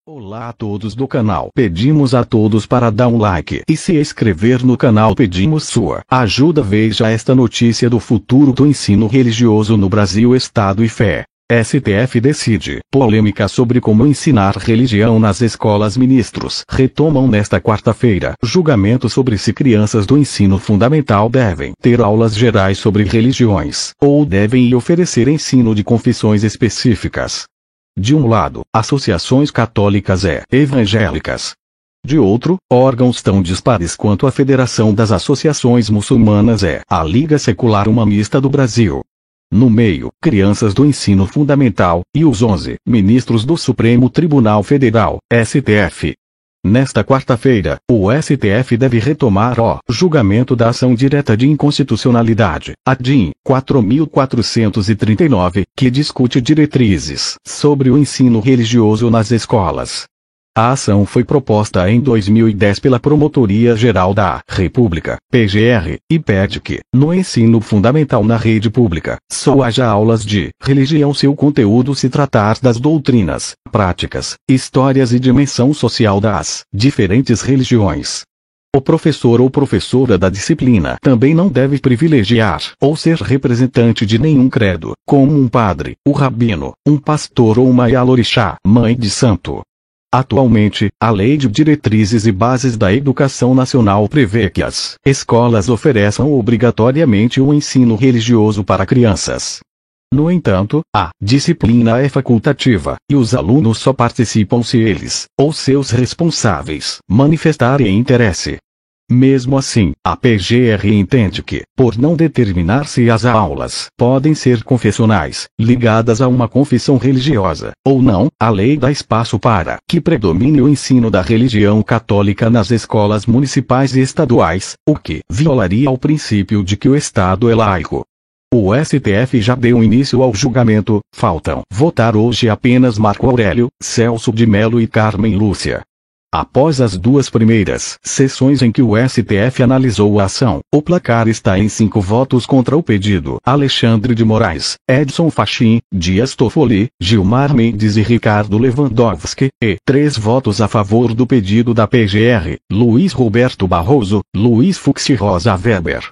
Olá a todos do canal. Pedimos a todos para dar um like e se inscrever no canal. Pedimos sua ajuda. Veja esta notícia do futuro do ensino religioso no Brasil. Estado e fé. STF decide. Polêmica sobre como ensinar religião nas escolas. Ministros retomam nesta quarta-feira julgamento sobre se crianças do ensino fundamental devem ter aulas gerais sobre religiões ou devem oferecer ensino de confissões específicas. De um lado, associações católicas e evangélicas. De outro, órgãos tão dispares quanto a Federação das Associações Muçulmanas e a Liga Secular Humanista do Brasil. No meio, crianças do ensino fundamental e os 11 ministros do Supremo Tribunal Federal, STF. Nesta quarta-feira, o STF deve retomar o julgamento da ação direta de inconstitucionalidade, a DIN 4.439, que discute diretrizes sobre o ensino religioso nas escolas. A ação foi proposta em 2010 pela Promotoria-Geral da República, PGR, e pede que, no ensino fundamental na rede pública, só haja aulas de religião se o conteúdo se tratar das doutrinas, práticas, histórias e dimensão social das diferentes religiões. O professor ou professora da disciplina também não deve privilegiar ou ser representante de nenhum credo, como um padre, o rabino, um pastor ou uma ialorixá, mãe de santo. Atualmente, a Lei de Diretrizes e Bases da Educação Nacional prevê que as escolas ofereçam obrigatoriamente o ensino religioso para crianças. No entanto, a disciplina é facultativa, e os alunos só participam se eles, ou seus responsáveis, manifestarem interesse. Mesmo assim, a PGR entende que, por não determinar se as aulas podem ser confessionais, ligadas a uma confissão religiosa, ou não, a lei dá espaço para que predomine o ensino da religião católica nas escolas municipais e estaduais, o que violaria o princípio de que o Estado é laico. O STF já deu início ao julgamento, faltam votar hoje apenas Marco Aurélio, Celso de Mello e Carmen Lúcia. Após as duas primeiras sessões em que o STF analisou a ação, o placar está em 5 votos contra o pedido. Alexandre de Moraes, Edson Fachin, Dias Toffoli, Gilmar Mendes e Ricardo Lewandowski, e 3 votos a favor do pedido da PGR, Luiz Roberto Barroso, Luiz Fux e Rosa Weber.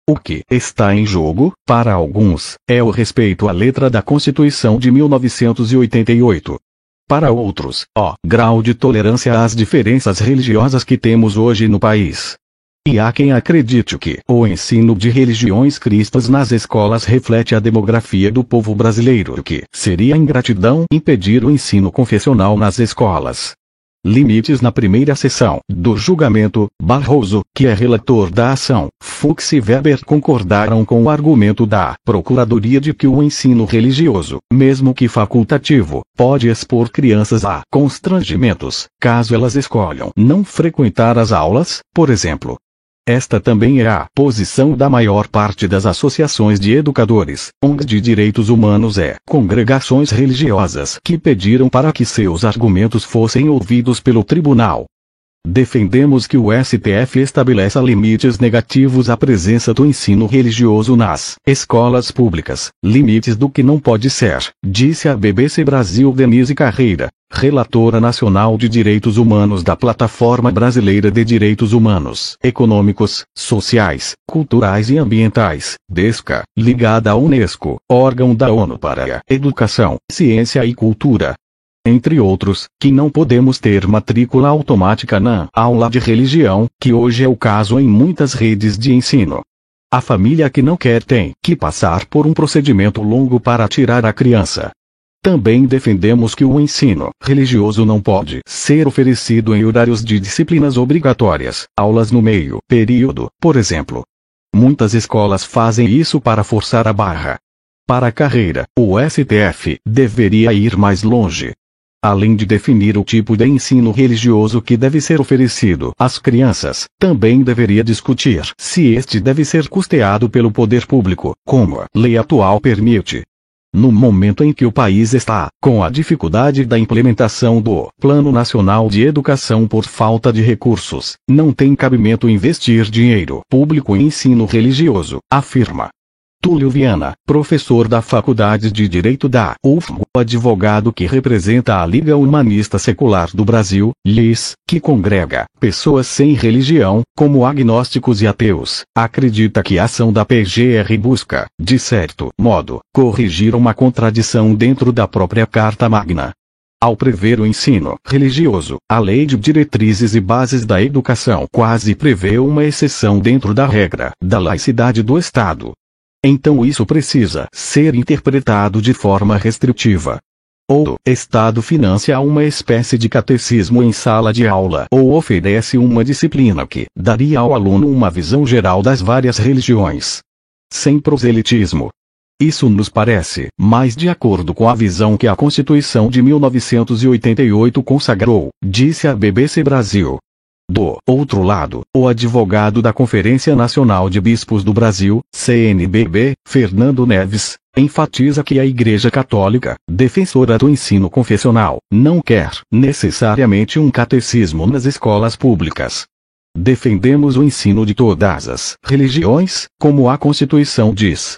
O que está em jogo, para alguns, é o respeito à letra da Constituição de 1988. Para outros, o grau de tolerância às diferenças religiosas que temos hoje no país. E há quem acredite que o ensino de religiões cristãs nas escolas reflete a demografia do povo brasileiro, que seria ingratidão impedir o ensino confessional nas escolas. Limites. Na primeira sessão do julgamento, Barroso, que é relator da ação, Fux e Weber concordaram com o argumento da Procuradoria de que o ensino religioso, mesmo que facultativo, pode expor crianças a constrangimentos, caso elas escolham não frequentar as aulas, por exemplo. Esta também é a posição da maior parte das associações de educadores, ONGs de direitos humanos e congregações religiosas que pediram para que seus argumentos fossem ouvidos pelo tribunal. Defendemos que o STF estabeleça limites negativos à presença do ensino religioso nas escolas públicas, limites do que não pode ser, disse à BBC Brasil Denise Carreira, relatora nacional de direitos humanos da Plataforma Brasileira de Direitos Humanos, Econômicos, Sociais, Culturais e Ambientais, DESCA, ligada à Unesco, órgão da ONU para a Educação, Ciência e Cultura. Entre outros, que não podemos ter matrícula automática na aula de religião, que hoje é o caso em muitas redes de ensino. A família que não quer tem que passar por um procedimento longo para tirar a criança. Também defendemos que o ensino religioso não pode ser oferecido em horários de disciplinas obrigatórias, aulas no meio período, por exemplo. Muitas escolas fazem isso para forçar a barra. Para a Carreira, o STF deveria ir mais longe. Além de definir o tipo de ensino religioso que deve ser oferecido às crianças, também deveria discutir se este deve ser custeado pelo poder público, como a lei atual permite. No momento em que o país está com a dificuldade da implementação do Plano Nacional de Educação por falta de recursos, não tem cabimento investir dinheiro público em ensino religioso, afirma. Túlio Viana, professor da Faculdade de Direito da UFMG, o advogado que representa a Liga Humanista Secular do Brasil, LIS, que congrega pessoas sem religião, como agnósticos e ateus, acredita que a ação da PGR busca, de certo modo, corrigir uma contradição dentro da própria Carta Magna. Ao prever o ensino religioso, a Lei de Diretrizes e Bases da Educação quase prevê uma exceção dentro da regra da laicidade do Estado. Então isso precisa ser interpretado de forma restritiva. Ou o Estado financia uma espécie de catecismo em sala de aula ou oferece uma disciplina que daria ao aluno uma visão geral das várias religiões. Sem proselitismo. Isso nos parece mais de acordo com a visão que a Constituição de 1988 consagrou, disse a BBC Brasil. Do outro lado, o advogado da Conferência Nacional de Bispos do Brasil, CNBB, Fernando Neves, enfatiza que a Igreja Católica, defensora do ensino confessional, não quer necessariamente um catecismo nas escolas públicas. Defendemos o ensino de todas as religiões, como a Constituição diz.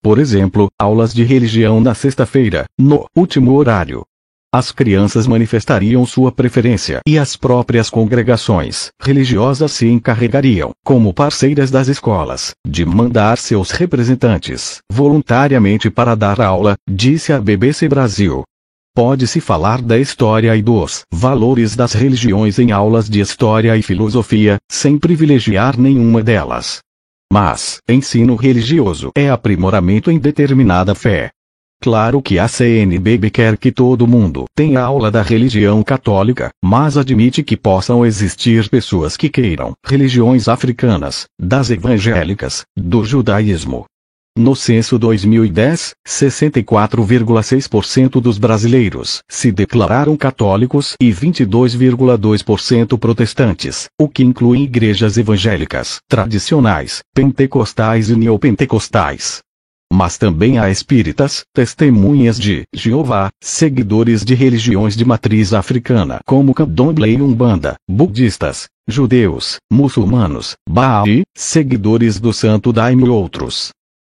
Por exemplo, aulas de religião na sexta-feira, no último horário. As crianças manifestariam sua preferência e as próprias congregações religiosas se encarregariam, como parceiras das escolas, de mandar seus representantes voluntariamente para dar aula, disse a BBC Brasil. Pode-se falar da história e dos valores das religiões em aulas de história e filosofia, sem privilegiar nenhuma delas. Mas, ensino religioso é aprimoramento em determinada fé. Claro que a CNBB quer que todo mundo tenha aula da religião católica, mas admite que possam existir pessoas que queiram religiões africanas, das evangélicas, do judaísmo. No censo 2010, 64,6% dos brasileiros se declararam católicos e 22,2% protestantes, o que inclui igrejas evangélicas, tradicionais, pentecostais e neopentecostais. Mas também há espíritas, testemunhas de Jeová, seguidores de religiões de matriz africana como Candomblé e Umbanda, budistas, judeus, muçulmanos, Bahá'í, seguidores do Santo Daime e outros.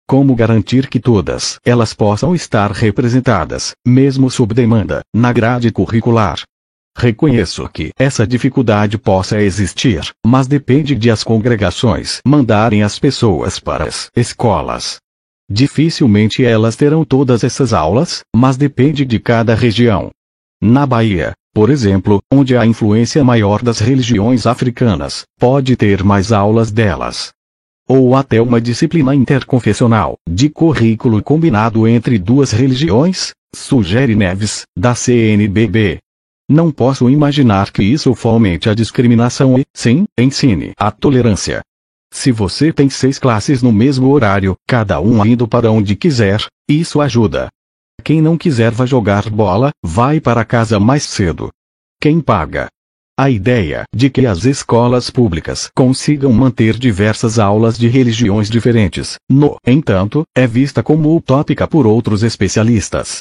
Como garantir que todas elas possam estar representadas, mesmo sob demanda, na grade curricular? Reconheço que essa dificuldade possa existir, mas depende de as congregações mandarem as pessoas para as escolas. Dificilmente elas terão todas essas aulas, mas depende de cada região. Na Bahia, por exemplo, onde há influência maior das religiões africanas, pode ter mais aulas delas. Ou até uma disciplina interconfessional, de currículo combinado entre duas religiões, sugere Neves, da CNBB. Não posso imaginar que isso fomente a discriminação e, sim, ensine a tolerância. Se você tem 6 classes no mesmo horário, cada um indo para onde quiser, isso ajuda. Quem não quiser vá jogar bola, vai para casa mais cedo. Quem paga? A ideia de que as escolas públicas consigam manter diversas aulas de religiões diferentes, no entanto, é vista como utópica por outros especialistas.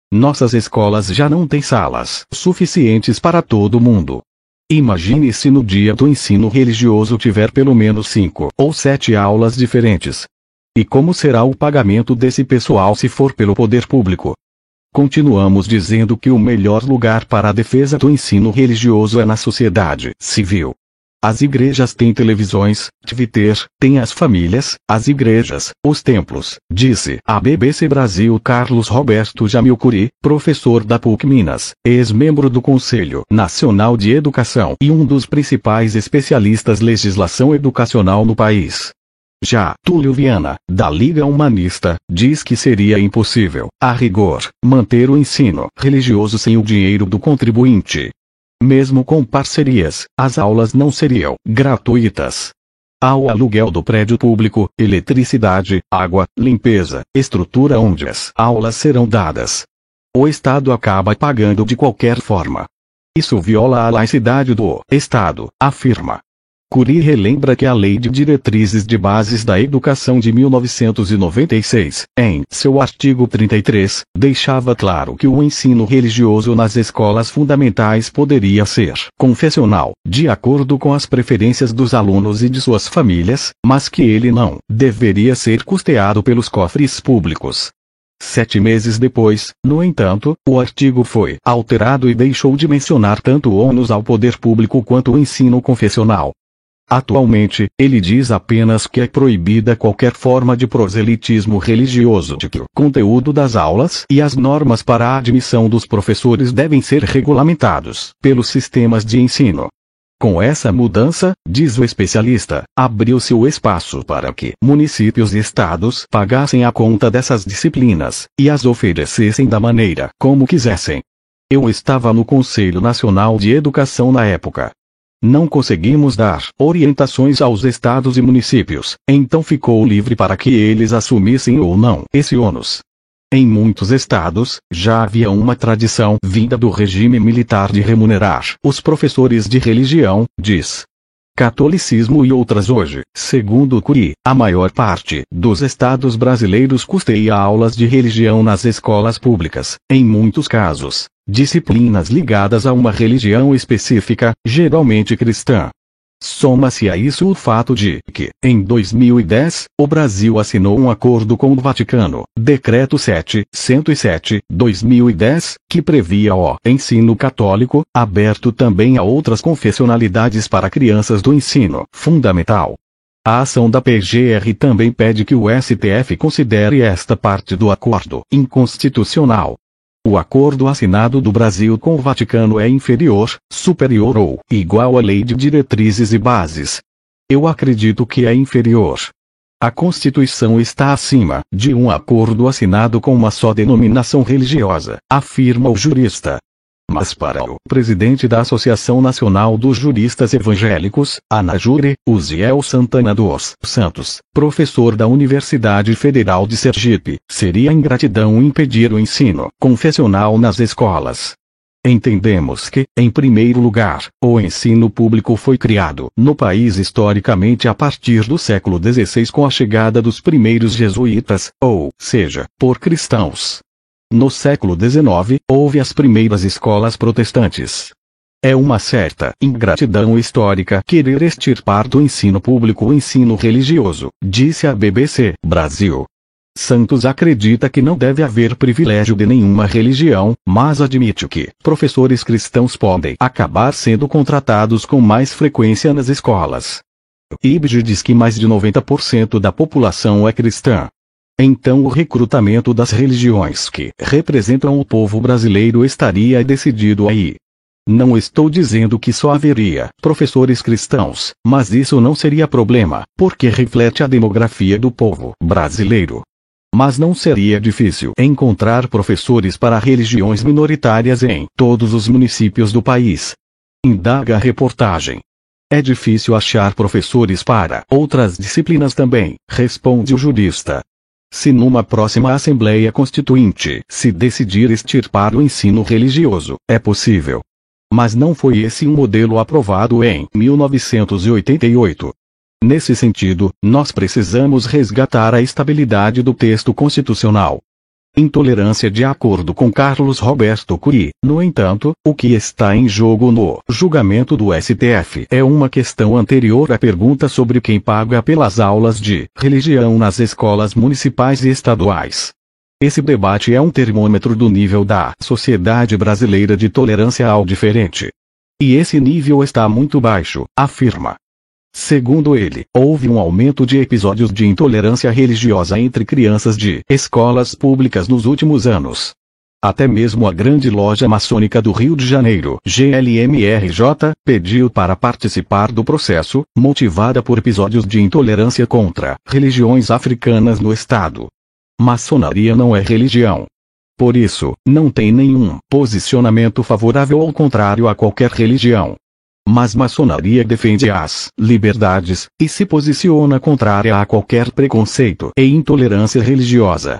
Nossas escolas já não têm salas suficientes para todo mundo. Imagine se no dia do ensino religioso tiver pelo menos 5 ou 7 aulas diferentes. E como será o pagamento desse pessoal se for pelo poder público? Continuamos dizendo que o melhor lugar para a defesa do ensino religioso é na sociedade civil. As igrejas têm televisões, Twitter, têm as famílias, as igrejas, os templos, disse a BBC Brasil Carlos Roberto Jamilcuri, professor da PUC Minas, ex-membro do Conselho Nacional de Educação e um dos principais especialistas legislação educacional no país. Já Túlio Viana, da Liga Humanista, diz que seria impossível, a rigor, manter o ensino religioso sem o dinheiro do contribuinte. Mesmo com parcerias, as aulas não seriam gratuitas. Há o aluguel do prédio público, eletricidade, água, limpeza, estrutura onde as aulas serão dadas. O Estado acaba pagando de qualquer forma. Isso viola a laicidade do Estado, afirma. Cury relembra que a Lei de Diretrizes de Bases da Educação de 1996, em seu artigo 33, deixava claro que o ensino religioso nas escolas fundamentais poderia ser confessional, de acordo com as preferências dos alunos e de suas famílias, mas que ele não deveria ser custeado pelos cofres públicos. 7 meses depois, no entanto, o artigo foi alterado e deixou de mencionar tanto o ônus ao poder público quanto o ensino confessional. Atualmente, ele diz apenas que é proibida qualquer forma de proselitismo religioso, de que o conteúdo das aulas e as normas para a admissão dos professores devem ser regulamentados pelos sistemas de ensino. Com essa mudança, diz o especialista, abriu-se o espaço para que municípios e estados pagassem a conta dessas disciplinas, e as oferecessem da maneira como quisessem. Eu estava no Conselho Nacional de Educação na época. Não conseguimos dar orientações aos estados e municípios, então ficou livre para que eles assumissem ou não esse ônus. Em muitos estados, já havia uma tradição vinda do regime militar de remunerar os professores de religião, diz Catolicismo e outras hoje. Segundo Cury, a maior parte dos estados brasileiros custeia aulas de religião nas escolas públicas, em muitos casos, disciplinas ligadas a uma religião específica, geralmente cristã. Soma-se a isso o fato de que, em 2010, o Brasil assinou um acordo com o Vaticano, Decreto 707/2010, que previa o ensino católico, aberto também a outras confessionalidades para crianças do ensino fundamental. A ação da PGR também pede que o STF considere esta parte do acordo inconstitucional. O acordo assinado do Brasil com o Vaticano é inferior, superior ou igual à Lei de Diretrizes e Bases. Eu acredito que é inferior. A Constituição está acima de um acordo assinado com uma só denominação religiosa, afirma o jurista. Mas para o presidente da Associação Nacional dos Juristas Evangélicos, ANAJURE, Uziel Santana dos Santos, professor da Universidade Federal de Sergipe, seria ingratidão impedir o ensino confessional nas escolas. Entendemos que, em primeiro lugar, o ensino público foi criado no país historicamente a partir do século XVI com a chegada dos primeiros jesuítas, ou seja, por cristãos. No século XIX, houve as primeiras escolas protestantes. É uma certa ingratidão histórica querer extirpar do ensino público o ensino religioso, disse a BBC Brasil. Santos acredita que não deve haver privilégio de nenhuma religião, mas admite que professores cristãos podem acabar sendo contratados com mais frequência nas escolas. IBGE diz que mais de 90% da população é cristã. Então o recrutamento das religiões que representam o povo brasileiro estaria decidido aí. Não estou dizendo que só haveria professores cristãos, mas isso não seria problema, porque reflete a demografia do povo brasileiro. Mas não seria difícil encontrar professores para religiões minoritárias em todos os municípios do país. Indaga a reportagem. É difícil achar professores para outras disciplinas também, responde o jurista. Se numa próxima Assembleia Constituinte se decidir extirpar o ensino religioso, é possível. Mas não foi esse um modelo aprovado em 1988. Nesse sentido, nós precisamos resgatar a estabilidade do texto constitucional. Intolerância. De acordo com Carlos Roberto Cury, no entanto, o que está em jogo no julgamento do STF é uma questão anterior à pergunta sobre quem paga pelas aulas de religião nas escolas municipais e estaduais. Esse debate é um termômetro do nível da sociedade brasileira de tolerância ao diferente. E esse nível está muito baixo, afirma. Segundo ele, houve um aumento de episódios de intolerância religiosa entre crianças de escolas públicas nos últimos anos. Até mesmo a grande loja maçônica do Rio de Janeiro, GLMRJ, pediu para participar do processo, motivada por episódios de intolerância contra religiões africanas no estado. Maçonaria não é religião. Por isso, não tem nenhum posicionamento favorável ou contrário a qualquer religião. Mas maçonaria defende as liberdades, e se posiciona contrária a qualquer preconceito e intolerância religiosa.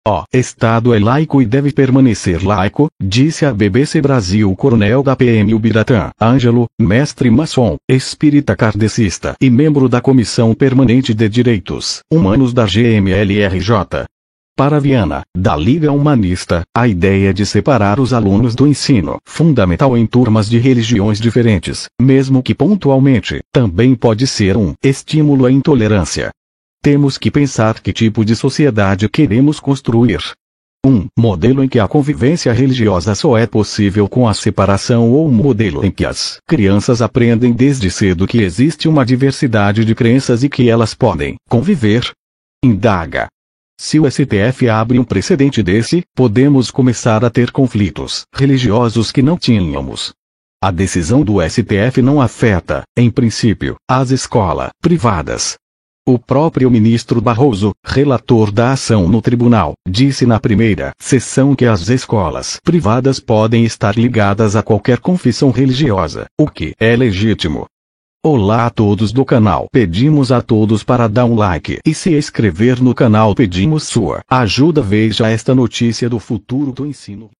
O Estado é laico e deve permanecer laico, disse à BBC Brasil o coronel da PM Ubiratã, Ângelo, mestre maçom, espírita kardecista e membro da Comissão Permanente de Direitos Humanos da GMLRJ. Para Viana, da Liga Humanista, a ideia de separar os alunos do ensino fundamental em turmas de religiões diferentes, mesmo que pontualmente, também pode ser um estímulo à intolerância. Temos que pensar que tipo de sociedade queremos construir. Um modelo em que a convivência religiosa só é possível com a separação, ou um modelo em que as crianças aprendem desde cedo que existe uma diversidade de crenças e que elas podem conviver? Indaga. Se o STF abre um precedente desse, podemos começar a ter conflitos religiosos que não tínhamos. A decisão do STF não afeta, em princípio, as escolas privadas. O próprio ministro Barroso, relator da ação no tribunal, disse na primeira sessão que as escolas privadas podem estar ligadas a qualquer confissão religiosa, o que é legítimo. Olá a todos do canal. Pedimos a todos para dar um like e se inscrever no canal. Pedimos sua ajuda. Veja esta notícia do futuro do ensino.